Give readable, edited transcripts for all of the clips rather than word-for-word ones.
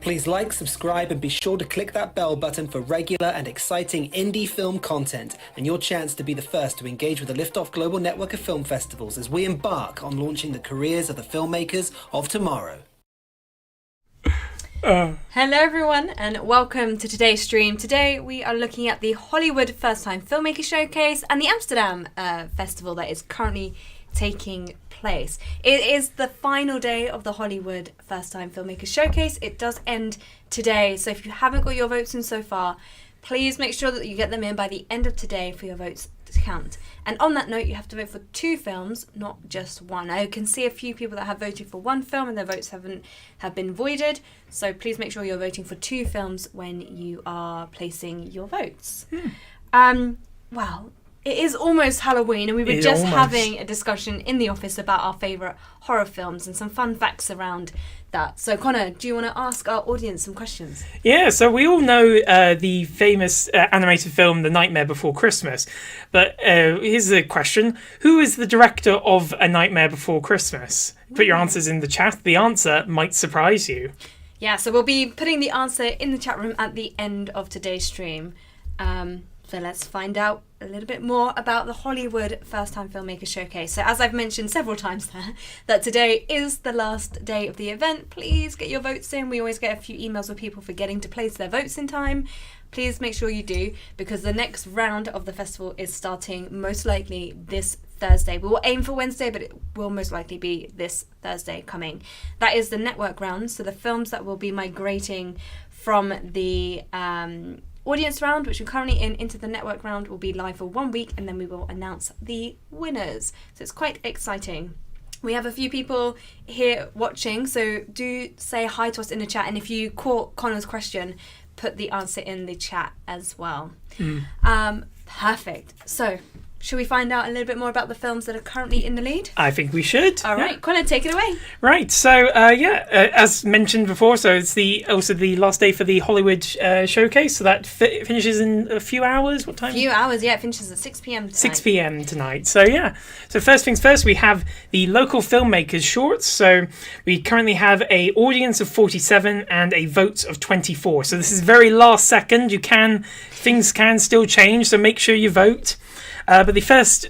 Please like, subscribe, and be sure to click that bell button for regular and exciting indie film content and your chance to be the first to engage with the Liftoff Global Network of Film Festivals as we embark on launching the careers of the filmmakers of tomorrow. Hello everyone and welcome to today's stream. Today we are looking at the Hollywood First Time Filmmaker Showcase and the Amsterdam Festival that is currently taking place. It is the final day of the Hollywood First Time Filmmaker Showcase. It does end today, so if you haven't got your votes in so far, please make sure that you get them in by the end of today for your votes to count. And on that note, you have to vote for 2 films, not just one. I can see a few people that have voted for 1 film and their votes have been voided, so please make sure you're voting for 2 films when you are placing your votes. Well, it is almost Halloween, and we were just having a discussion in the office about our favourite horror films and some fun facts around that. So, Connor, do you want to ask our audience some questions? Yeah, so we all know the famous animated film The Nightmare Before Christmas. But here's the question. Who is the director of A Nightmare Before Christmas? Put your answers in the chat. The answer might surprise you. Yeah, so we'll be putting the answer in the chat room at the end of today's stream. So let's find out a little bit more about the Hollywood First Time Filmmaker Showcase. So as I've mentioned several times there, that today is the last day of the event. Please get your votes in. We always get a few emails with people forgetting to place their votes in time. Please make sure you do, because the next round of the festival is starting most likely this Thursday. We will aim for Wednesday, but it will most likely be this Thursday coming. That is the network round. So the films that will be migrating from the audience round, which we're currently in, into the network round, will be live for 1 week, and then we will announce the winners. So it's quite exciting. We have a few people here watching, so do say hi to us in the chat, and if you caught Connor's question, put the answer in the chat as well. Perfect. So should we find out a little bit more about the films that are currently in the lead? I think we should. All right, Connor, take it away. Right, so as mentioned before, so it's also the last day for the Hollywood showcase, so that finishes in a few hours. What time? A few hours, yeah, it finishes at 6 p.m. tonight. 6 p.m. tonight. So yeah, so first things first, we have the local filmmakers shorts. So we currently have a audience of 47 and a vote of 24. So this is very last second. Things can still change, so make sure you vote. But the first,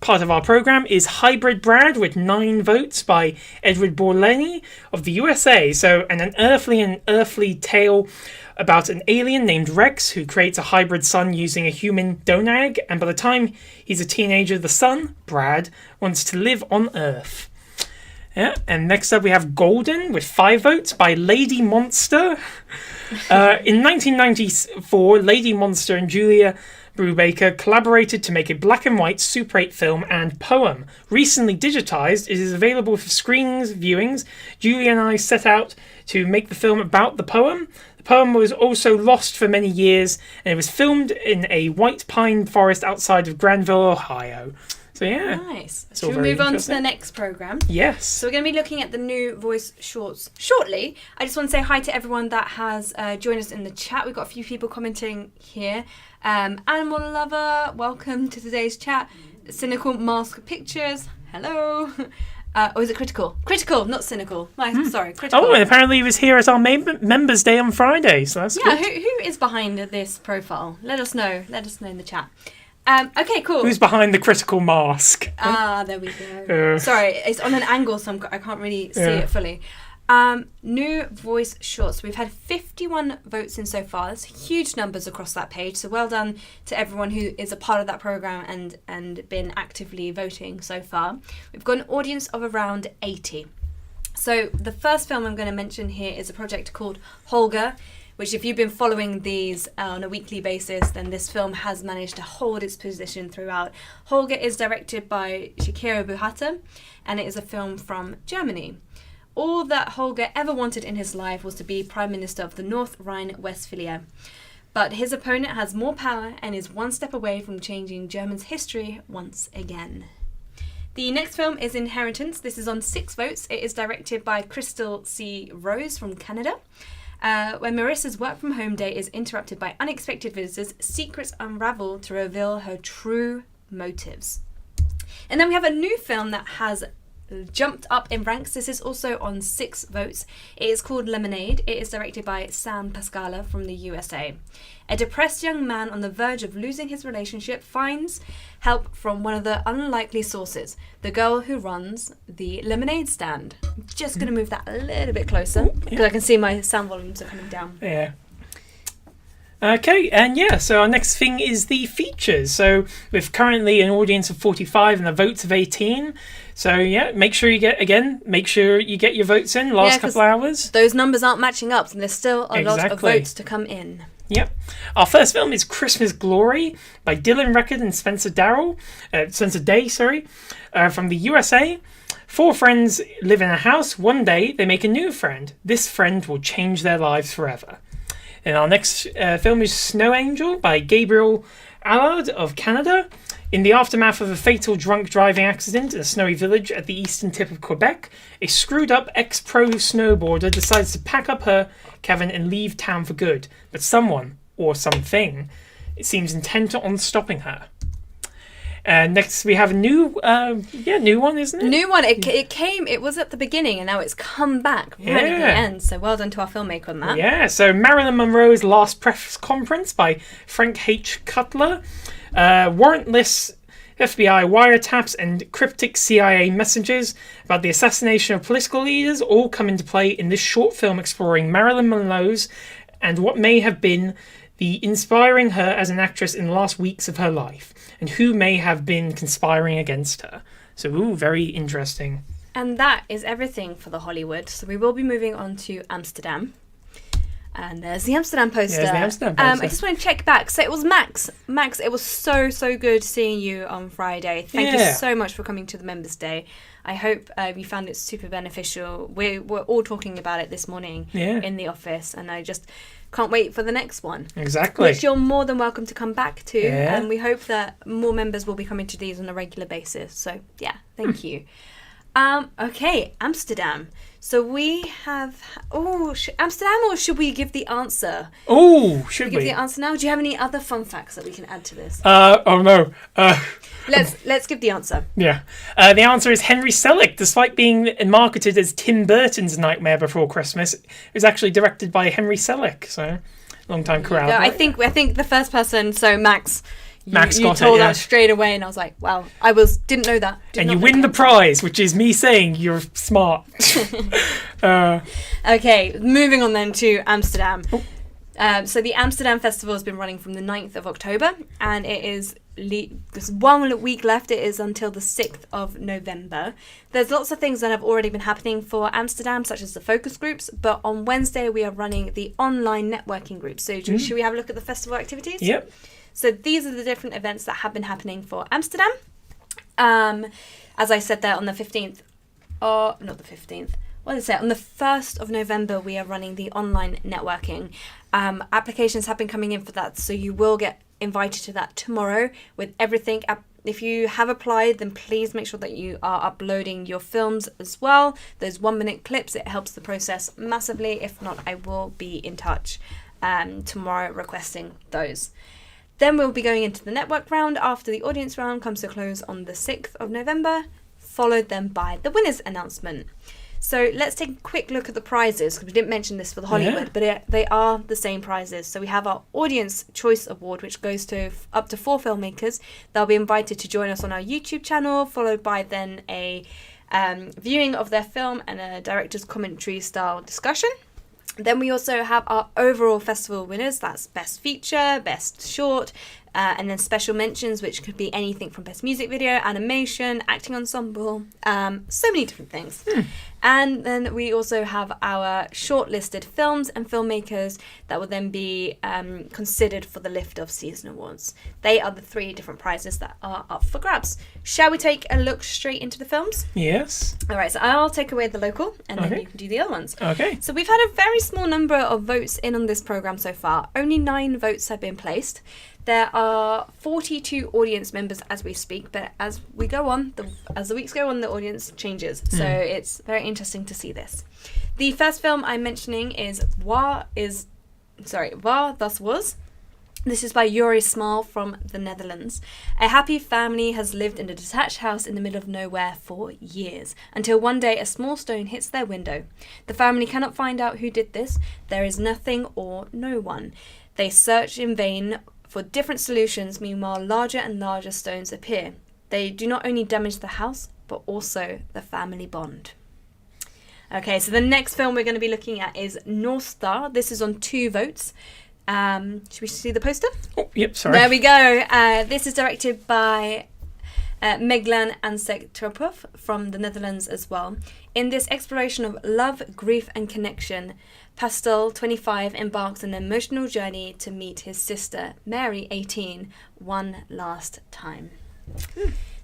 part of our program is Hybrid Brad with 9 votes by Edward Borleni of the USA. So, an unearthly tale about an alien named Rex who creates a hybrid son using a human donag, and by the time he's a teenager, the son, Brad, wants to live on Earth. Yeah, and next up we have Golden with 5 votes by Lady Monster. In 1994, Lady Monster and Julia Brubaker collaborated to make a black and white Super 8 film and poem. Recently digitized, it is available for screenings, viewings. Julia and I set out to make the film about the poem. The poem was also lost for many years, and it was filmed in a white pine forest outside of Granville, Ohio. So yeah. Nice. Should we move on to the next programme? Yes. So we're going to be looking at the new voice shorts shortly. I just want to say hi to everyone that has joined us in the chat. We've got a few people commenting here. Animal Lover, welcome to today's chat. Cynical Mask Pictures, hello. Or is it Critical? Critical, not Cynical. Sorry, Critical. Oh, and apparently he was here at our Members' Day on Friday, so that's good. Who is behind this profile? Let us know. Let us know in the chat. Okay, cool. Who's behind the critical mask? There we go. Sorry, it's on an angle, so I can't really see it fully. New voice shorts. We've had 51 votes in so far. That's huge numbers across that page. So well done to everyone who is a part of that program and been actively voting so far. We've got an audience of around 80. So the first film I'm going to mention here is a project called Holger, which if you've been following these on a weekly basis, then this film has managed to hold its position throughout. Holger is directed by Shakira Buhata, and it is a film from Germany. All that Holger ever wanted in his life was to be Prime Minister of the North Rhine-Westphalia. But his opponent has more power and is one step away from changing Germany's history once again. The next film is Inheritance. This is on 6 votes. It is directed by Crystal C. Rose from Canada. When Marissa's work from home day is interrupted by unexpected visitors, secrets unravel to reveal her true motives. And then we have a new film that has jumped up in ranks. This is also on 6 votes. It is called Lemonade. It is directed by Sam Pascala from the USA. A depressed young man on the verge of losing his relationship finds help from one of the unlikely sources, the girl who runs the lemonade stand. I'm just going to move that a little bit closer because I can see my sound volumes are coming down. Yeah. Okay, and so our next thing is the features. So we've currently an audience of 45 and the votes of 18. So make sure you get your votes in last couple hours. Those numbers aren't matching up, and there's still a lot of votes to come in. Yep. Our first film is Christmas Glory by Dylan Record and Spencer Day, from the USA. 4 friends live in a house. One day they make a new friend. This friend will change their lives forever. And our next film is Snow Angel by Gabriel Allard of Canada. In the aftermath of a fatal drunk driving accident in a snowy village at the eastern tip of Quebec, a screwed-up ex-pro snowboarder decides to pack up her cabin and leave town for good. But someone, or something, seems intent on stopping her. Next, we have a new one, isn't it? New one. It was at the beginning, and now it's come back right at the end. So well done to our filmmaker on that. Yeah, so Marilyn Monroe's Last Press Conference by Frank H. Cutler. Warrantless FBI wiretaps and cryptic CIA messages about the assassination of political leaders all come into play in this short film exploring Marilyn Monroe's and what may have been the inspiring her as an actress in the last weeks of her life, and who may have been conspiring against her. So, very interesting. And that is everything for the Hollywood. So we will be moving on to Amsterdam. And there's the Amsterdam poster. I just want to check back. So it was Max. Max, it was so good seeing you on Friday. Thank you so much for coming to the Members' Day. I hope you found it super beneficial. We're all talking about it this morning in the office, and I just can't wait for the next one. Exactly. Which you're more than welcome to come back to. And we hope that more members will be coming to these on a regular basis. So, thank you. Okay, Amsterdam. So we have... Amsterdam, or should we give the answer? Should we? Give the answer now? Do you have any other fun facts that we can add to this? No. Let's give the answer. Yeah. The answer is Henry Selick. Despite being marketed as Tim Burton's Nightmare Before Christmas, it was actually directed by Henry Selick. So, long-time crowd. I think the first person, so Max... Max you got told it, that straight away, and I was like, wow, didn't know that. And you win the prize, which is me saying you're smart. Okay, moving on then to Amsterdam. So the Amsterdam Festival has been running from the 9th of October, and it is there's 1 week left. It is until the 6th of November. There's lots of things that have already been happening for Amsterdam, such as the focus groups, but on Wednesday we are running the online networking groups. So should we have a look at the festival activities? Yep. So these are the different events that have been happening for Amsterdam. As I said there, on the 15th, or not the 15th, what did I say? On the 1st of November, we are running the online networking. Applications have been coming in for that, so you will get invited to that tomorrow with everything. If you have applied, then please make sure that you are uploading your films as well. Those 1-minute clips, it helps the process massively. If not, I will be in touch tomorrow requesting those. Then we'll be going into the network round after the audience round comes to a close on the 6th of November, followed then by the winners announcement. So let's take a quick look at the prizes, because we didn't mention this for the Hollywood, but they are the same prizes. So we have our Audience Choice Award, which goes to up to 4 filmmakers. They'll be invited to join us on our YouTube channel, followed by then a viewing of their film and a director's commentary style discussion. Then we also have our overall festival winners. That's Best Feature, Best Short, and then special mentions, which could be anything from Best Music Video, Animation, Acting Ensemble, so many different things. And then we also have our shortlisted films and filmmakers that will then be considered for the Lift Off Season Awards. They are the 3 different prizes that are up for grabs. Shall we take a look straight into the films? Yes. All right, so I'll take away the local, and then you can do the other ones. Okay. So we've had a very small number of votes in on this programme so far. Only 9 votes have been placed. There are 42 audience members as we speak, but as we go on, as the weeks go on, the audience changes. So it's very interesting to see this. The first film I'm mentioning is War Thus Was. This is by Jori Smal from the Netherlands. A happy family has lived in a detached house in the middle of nowhere for years, until one day a small stone hits their window. The family cannot find out who did this. There is nothing or no one. They search in vain for different solutions. Meanwhile, larger and larger stones appear. They do not only damage the house, but also the family bond. Okay, so the next film we're going to be looking at is North Star. This is on 2 votes. Should we see the poster? Oh, yep, sorry. There we go. This is directed by Meglan Ansek-Tropov from the Netherlands as well. In this exploration of love, grief and connection, Pastel, 25, embarks on an emotional journey to meet his sister, Mary, 18, one last time.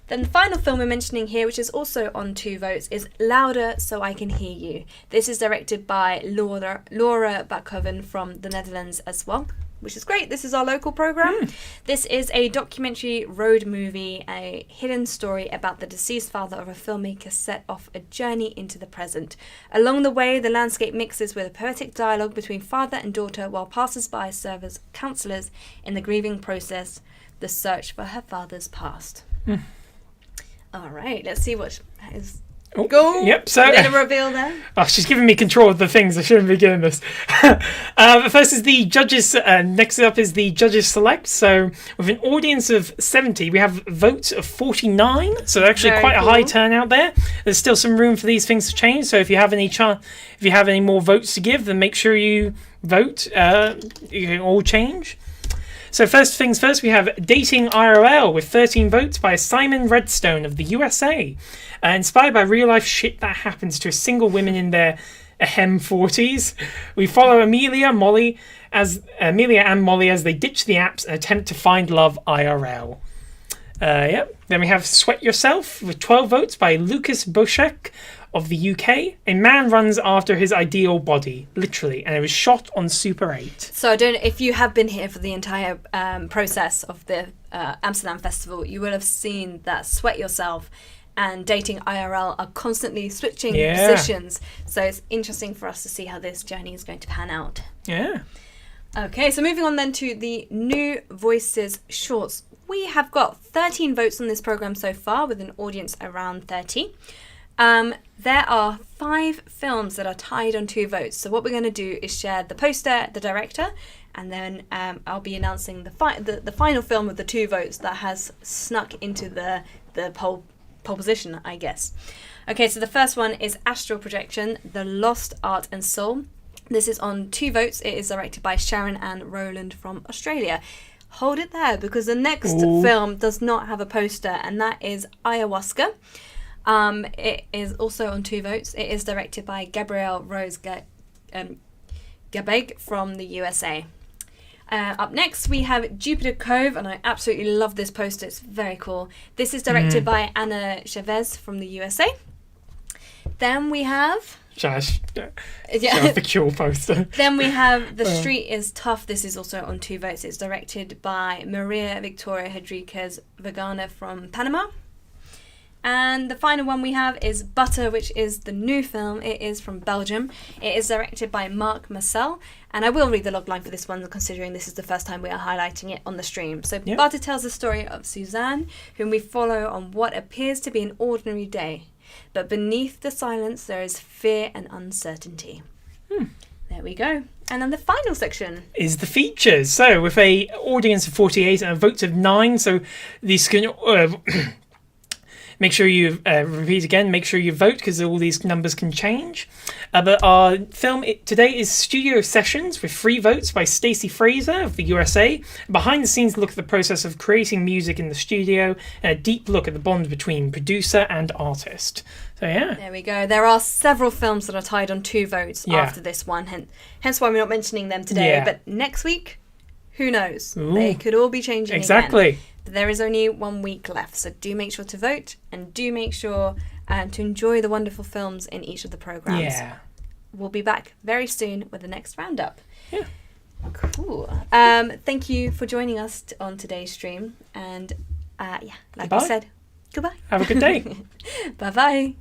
Then the final film we're mentioning here, which is also on 2 votes, is Louder So I Can Hear You. This is directed by Laura Bakhoven from the Netherlands as well, which is great. This is our local programme. This is a documentary road movie, a hidden story about the deceased father of a filmmaker set off a journey into the present. Along the way, the landscape mixes with a poetic dialogue between father and daughter while passers-by serve as counsellors in the grieving process, the search for her father's past. All right, let's see what is. Oh, go. Yep. So Little reveal there. Oh, she's giving me control of the things. I shouldn't be doing this. First is the judges. Next up is the judges select. So with an audience of 70, we have votes of 49. So actually Very quite cool. a high turnout there. There's still some room for these things to change. So if you have any more votes to give, then make sure you vote. You can all change. So first things first, we have Dating IRL with 13 votes by Simon Redstone of the USA. Inspired by real-life shit that happens to single women in their ahem 40s. We follow Amelia and Molly as they ditch the apps and attempt to find love IRL. Then we have Sweat Yourself with 12 votes by Lucas Boschek of the UK. A man runs after his ideal body, literally, and it was shot on Super 8. So I don't know if you have been here for the entire process of the Amsterdam Festival, you will have seen that Sweat Yourself and Dating IRL are constantly switching positions. So it's interesting for us to see how this journey is going to pan out. Yeah. Okay, so moving on then to the New Voices shorts. We have got 13 votes on this programme so far with an audience around 30. There are 5 films that are tied on 2 votes. So what we're going to do is share the poster, the director, and then I'll be announcing the final film with the 2 votes that has snuck into the pole position, I guess. Okay, so the first one is Astral Projection, The Lost Art and Soul. This is on 2 votes. It is directed by Sharon Ann Rowland from Australia. Hold it there, because the next film does not have a poster, and that is Ayahuasca. It is also on 2 votes. It is directed by Gabrielle Rose Gabeg from the USA. Up next, we have Jupiter Cove, and I absolutely love this poster. It's very cool. This is directed by Anna Chavez from the USA. Then we have... the Cure poster. Then we have The Street is Tough. This is also on 2 votes. It's directed by Maria Victoria Rodriguez Vegana from Panama. And the final one we have is Butter, which is the new film. It is from Belgium. It is directed by Marc Marcel. And I will read the logline for this one, considering this is the first time we are highlighting it on the stream. So Butter tells the story of Suzanne, whom we follow on what appears to be an ordinary day. But beneath the silence, there is fear and uncertainty. There we go. And then the final section is the features. So with a audience of 48 and a vote of 9, so these can... Make sure you repeat again. Make sure you vote, because all these numbers can change. But our film today is Studio Sessions with 3 votes by Stacey Fraser of the USA. Behind the scenes look at the process of creating music in the studio, and a deep look at the bond between producer and artist. So yeah. There we go. There are several films that are tied on 2 votes after this one. Hence why we're not mentioning them today. Yeah. But next week, who knows? Ooh. They could all be changing Exactly. again. There is only 1 week left, so do make sure to vote, and do make sure to enjoy the wonderful films in each of the programmes. Yeah. We'll be back very soon with the next roundup. Yeah. Cool. Thank you for joining us on today's stream, and like Goodbye. I said, goodbye. Have a good day. Bye-bye.